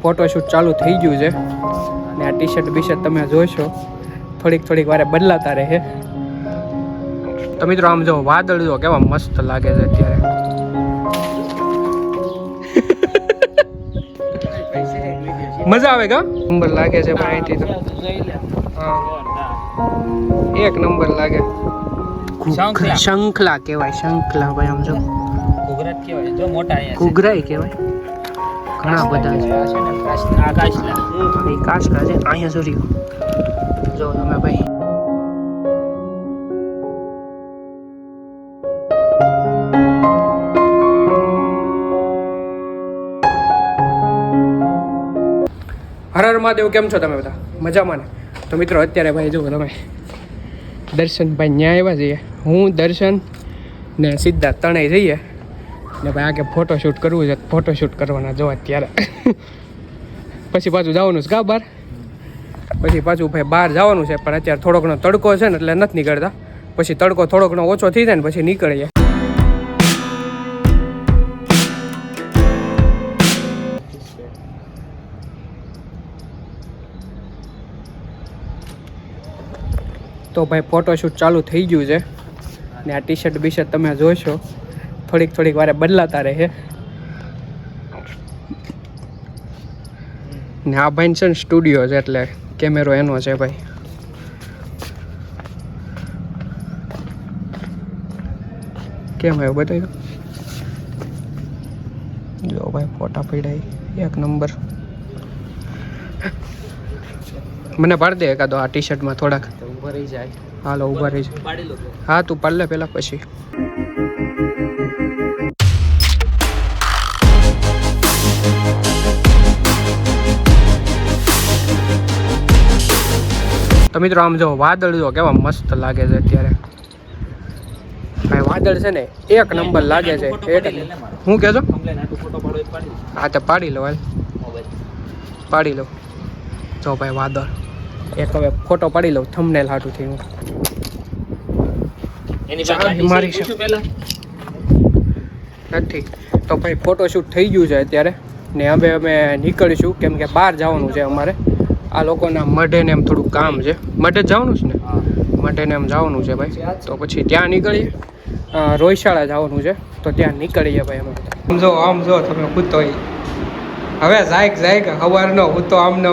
Photoshoot ચાલુ થઈ ગયું છે ને આ ટી-શર્ટ બીશર્ટ તમે જોશો થોડીક વારે બદલાતા રહે. તો મિત્રો આમ જો વાદળ જો કેવા મસ્ત લાગે છે અત્યારે. મજા આવે કા નંબર લાગે છે અહીંથી તો. હા એક નંબર લાગે. શંખલા કહેવાય શંખલા ભાઈ આમ જો ઘૂઘરા કહેવાય જો મોટા અહીંયા ઘૂઘરાય કહેવાય. ઘણા બધા છે આ કાચલા એ કાચલા છે અહીંયા સુધી જો તમે ભાઈ. હર હર મહાદેવ, કેમ છો તમે બધા? મજામાં ને? તો મિત્રો અત્યારે ભાઈ જુઓ તમે દર્શનભાઈ ન્યા આવ્યા છીએ, હું દર્શન ને સીધા તણાઈ જઈએ ને ભાઈ આગે ફોટોશૂટ કરવું છે. ફોટોશૂટ કરવાના જો અત્યારે પછી પાછું જવાનું છે કા બહાર. પછી પાછું ભાઈ બહાર જવાનું છે પણ અત્યારે થોડો ઘણો તડકો છે ને એટલે નથી નીકળતા. પછી તડકો થોડો ઘણો ઓછો થઈ જાય ને પછી નીકળીએ. તો ભાઈ ફોટોશૂટ ચાલુ થઈ ગયું છે ને આ ટી-શર્ટ બીશર્ટ તમે જોશો થોડીક વારે બદલાતા રહે. ને આ ભાઈ છે ને સ્ટુડિયો છે એટલે કેમેરો એનો છે ભાઈ. કેમ આવ્યો બતાવી જો ભાઈ ફોટા પડાય એક નંબર. મને પાડી દે એકાદો આ ટી-શર્ટમાં થોડાક. ઉભા રહી જાય. હાલો ઉભા રહી જાય. હા તું પાડ લે પેલા પછી. તો મિત્રો આમ જો વાદળ જો કેવા મસ્ત લાગે છે અત્યારે. ભાઈ વાદળ છે ને એક નંબર લાગે છે. હું કહેજો હા તો પાડી લો હાલ પાડી લો. જો ભાઈ વાદળ એક હવે ફોટો પાડી લઉં થંબનેલ હાટું થી. હું મારી નથી તો ભાઈ ફોટોશૂટ થઈ ગયું છે અત્યારે ને હવે અમે નીકળીશું કેમ કે બહાર જવાનું છે અમારે. આ લોકોના મઢે ને એમ થોડું કામ છે. મઢે જવાનું છે ને મઢે ને એમ જવાનું છે ભાઈ. તો પછી ત્યાં નીકળીએ. રોયશાળા જવાનું છે તો ત્યાં નીકળીએ ભાઈ અમે. આમ જો તમે હૂતો હવે જાય સવારનો હૂતો આમને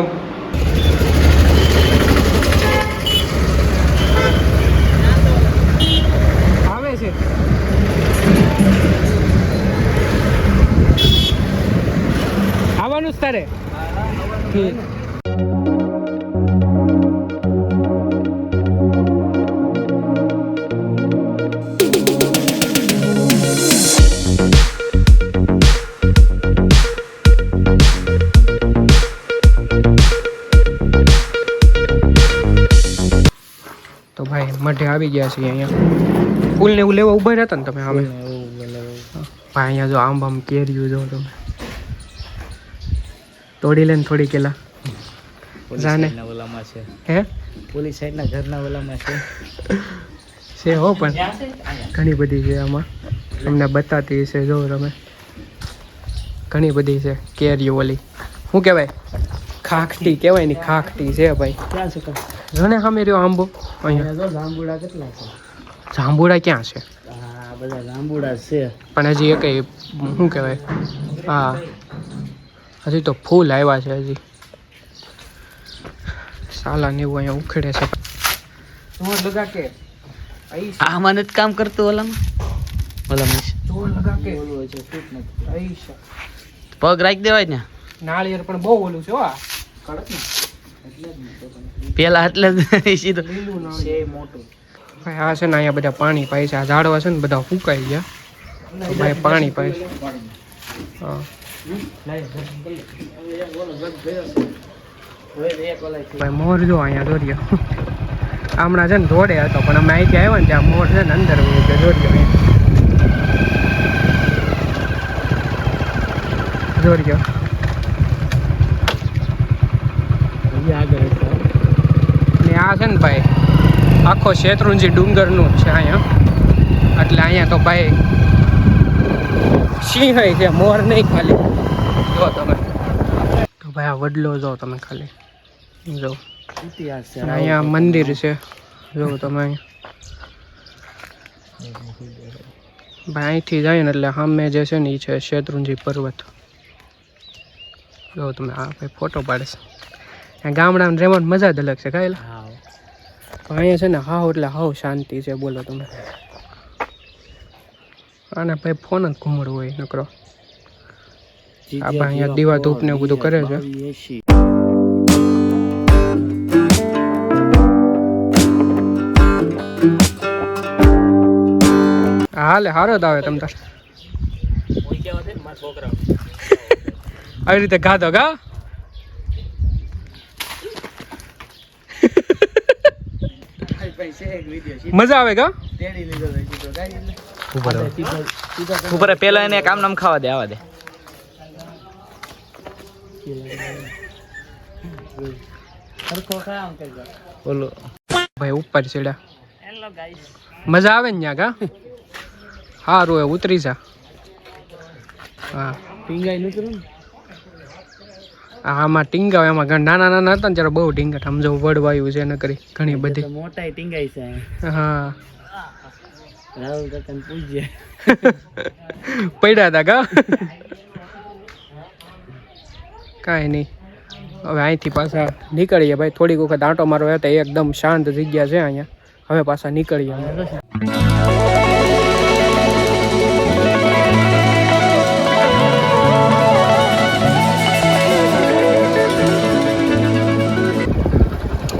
આવે છે. આવવાનું જ તારે તો ભાઈ મઢે આવી ગયા છીએ. અહીંયા ફૂલ ને એવું લેવા ઉભા રહેતા ને તમે હવે ભાઈ અહીંયા જો આમ કેરીયું જો તમે તોડી લે ને થોડી કેલા જાને ઓલામાં છે. હે પોલીસ સાઈડના ઘરના ઓલામાં છે હો પણ ઘણી બધી છે આમાં તમને બતાતી છે. જો તમે ઘણી બધી છે કેરીઓ ઓલી શું કહેવાય ખાખટી કહેવાય ને ખાખટી છે ભાઈ. ક્યાં છે જોને સામે રહ્યો આંબો અહીંયા. જાંબુડા કેટલા છે? જાંબુડા ક્યાં છે? હા બધા જાંબુડા છે પણ હજી એક શું કહેવાય હા હજી તો ફૂલ આવ્યા છે હજી. સાલા ને એવું અહીંયા ઉખેડે છે. જોર લગા કે આમાં નથી કામ કરતું ઓલામાં જોર લગા કે પગ રાખી દેવાય ને. નાળિયેર પણ બહુ ઓલું છે આ કડક ને પેલા એટલે સીધું લીલું નાળિયેર મોટું. ભાઈ આ છે ને અહીંયા બધા પાણી પાય છે. આ ઝાડવા છે ને બધા ફૂંકાઈ ગયા ભાઈ પાણી પાય છે. હા ભાઈ મોર જો અહીંયા દોર્યો હમણાં છે ને દોડે હતો પણ અમે અહીંથી આવ્યા ને ત્યાં મોર છે ને અંદર દોર્યો ને આ છે ને ભાઈ આખો શેત્રુંજી ડુંગરનું છે અહીંયા. એટલે અહીંયા તો ભાઈ સિંહ છે મોર નહીં ખાલી જો તમે. ભાઈ આ વડલો જો તમે ખાલી જો અહીંયા મંદિર છે જો તમે ભાઈ અહીંથી જાય ને એટલે સામે જે છે ને એ છે શેત્રુંજી પર્વત જો તમે આ ભાઈ ફોટો પાડે છે ગામડામાં રહેવાની મજા જ અલગ છે કાંઈ અહીંયા છે ને હાવ એટલે હાવ શાંતિ છે બોલો તમે આને ભાઈ ફોન જ ઘૂમડવું હોય નકરો આપણે અહીંયા દીવા ધૂપ ને બધું કરે છે હાલે હારો જ આવે તમ તાર આવી રીતે ગાધો ગા મજા આવે ગા ઉપર પેલા એને કામ નામ ખાવા દે આવા દે બોલો ભાઈ ઉપર ચડ્યા મજા આવે ને ત્યાં ગા સારું એ ઉતરી જા હા આમાં ટીંગા એમાં નાના નાના હતા ને ત્યારે બહુ ટીંગા સમજો વડવાયું છે ન કરી ઘણી બધી મોટા ટીંગાઈ છે હા રાહુલ કાકાને પૂછજે પડ્યા હતા ગા કાંઈ નહીં હવે અહીંથી પાછા નીકળીએ ભાઈ થોડીક વખત આંટો મારો હતા એકદમ શાંત જગ્યા છે અહીંયા હવે પાછા નીકળીએ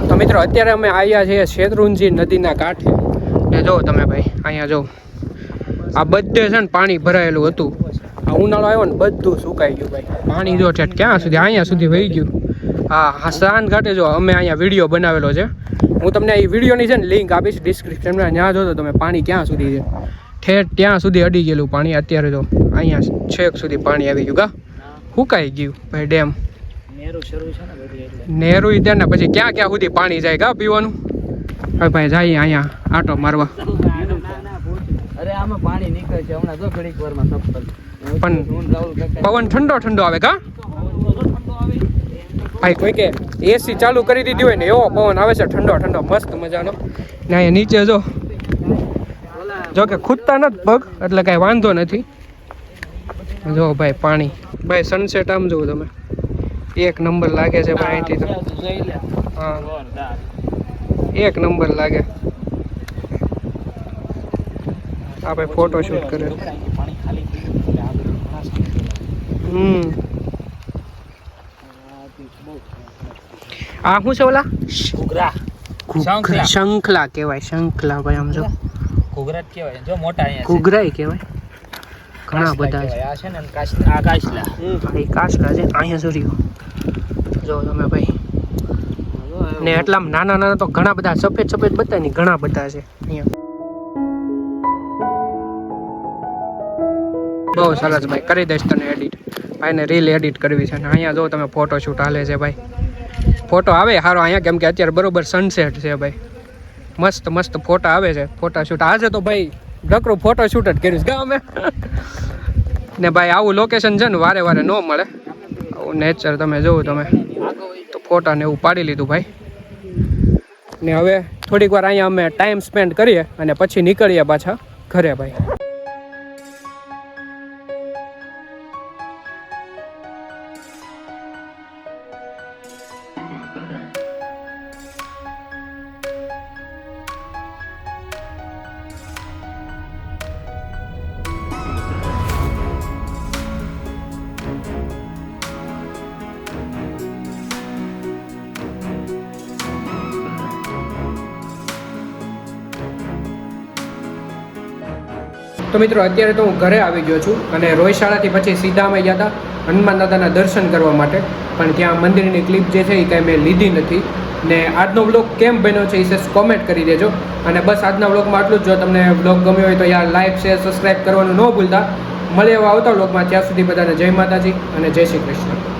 તો મિત્રો અત્યારે અમે આવ્યા છીએ શેત્રુંજી નદીના કાંઠે ને જો તમે ભાઈ અહીંયા જો આ બધે છે ને પાણી ભરાયેલું હતું આ ઉનાળો આવ્યો ને બધું સુકાઈ ગયું ભાઈ પાણી જો ઠેઠ ક્યાં સુધી અહીંયા સુધી વહી ગયું હા સાન ઘાટે જો અમે અહીંયા વિડીયો બનાવેલો છે હું તમને એ વિડીયોની છે ને લિંક આપીશ ડિસ્ક્રિપ્શનમાં ત્યાં જો તો તમે પાણી ક્યાં સુધી છે ઠેઠ ત્યાં સુધી અડી ગયેલું પાણી અત્યારે જો અહીંયા છેક સુધી પાણી આવી ગયું ગા સુકાઈ ગયું ભાઈ ડેમ નેરું ત્યાં ને પછી ક્યાં ક્યાં સુધી પાણી જાય ગા પીવાનું હવે ભાઈ જઈએ અહીંયા આટો મારવા અરે આમાં પાણી નીકળે છે હમણાં જો ઘડીક વારમાં સફળ પણ પવન ઠંડો ઠંડો આવે કા ભાઈ કોઈ કે એસી ચાલુ કરી દીધી હોય ને એવો પવન આવે છે ઠંડો ઠંડો મસ્ત મજાનો ને અહીંયા નીચે જો કે ખૂદતા નથી પગ એટલે કાંઈ વાંધો નથી જો ભાઈ પાણી ભાઈ સનસેટ આમ જોવું તમે એક નંબર લાગે છે ભાઈ અહીંથી તો હા એક નંબર લાગે આ ભાઈ ફોટો શૂટ કરે આ શું છે ઓલા શંખલા કહેવાય શંખલા ભાઈ આમ જો ઘૂઘરા કહેવાય જો મોટા અહીંયા ઘૂઘરાય કહેવાય ઘણા બધા છે આ છે ને આ કાચલા એ કાચલા છે અહીંયા સુધી જો તમે ભાઈ ને એટલા નાના નાના તો ઘણા બધા સફેદ સફેદ બતાય ને ઘણા બધા છે અહીંયા બહુ સરસ ભાઈ કરી દઈશ તને એડિટ ભાઈને રીલ એડિટ કરવી છે ને અહીંયા જો તમે ફોટો શૂટ હાલે છે ભાઈ ફોટો આવે સારો અહીંયા કેમ કે અત્યારે બરોબર સનસેટ છે ભાઈ મસ્ત મસ્ત ફોટા આવે છે ફોટા શૂટ આજે તો ભાઈ ડકરું ફોટો શૂટ જ કરીશ ગા અમે ને ભાઈ આવું લોકેશન છે ને વારે વારે ન મળે આવું નેચર તમે જોવો તમે તો ફોટા ને એવું પાડી લીધું ભાઈ ને હવે થોડીક વાર અહીંયા અમે ટાઈમ સ્પેન્ડ કરીએ અને પછી નીકળીએ પાછા ઘરે ભાઈ તો મિત્રો અત્યારે તો હું ઘરે આવી ગયો છું અને રોયશાળાથી પછી સીધા અમે ગયા હતા હનુમાન દાદાના દર્શન કરવા માટે પણ ત્યાં મંદિરની ક્લિપ જે છે એ કાંઈ મેં લીધી નથી ને આજનો વ્લોગ કેમ બન્યો છે એ કોમેન્ટ કરી દેજો અને બસ આજના વ્લોગમાં આટલું જ જો તમને વ્લોગ ગમ્યો હોય તો યાર લાઈક શેર સબસ્ક્રાઈબ કરવાનું ન ભૂલતા મળે એવા આવતા વ્લોગમાં ત્યાં સુધી બધાને જય માતાજી અને જય શ્રી કૃષ્ણ.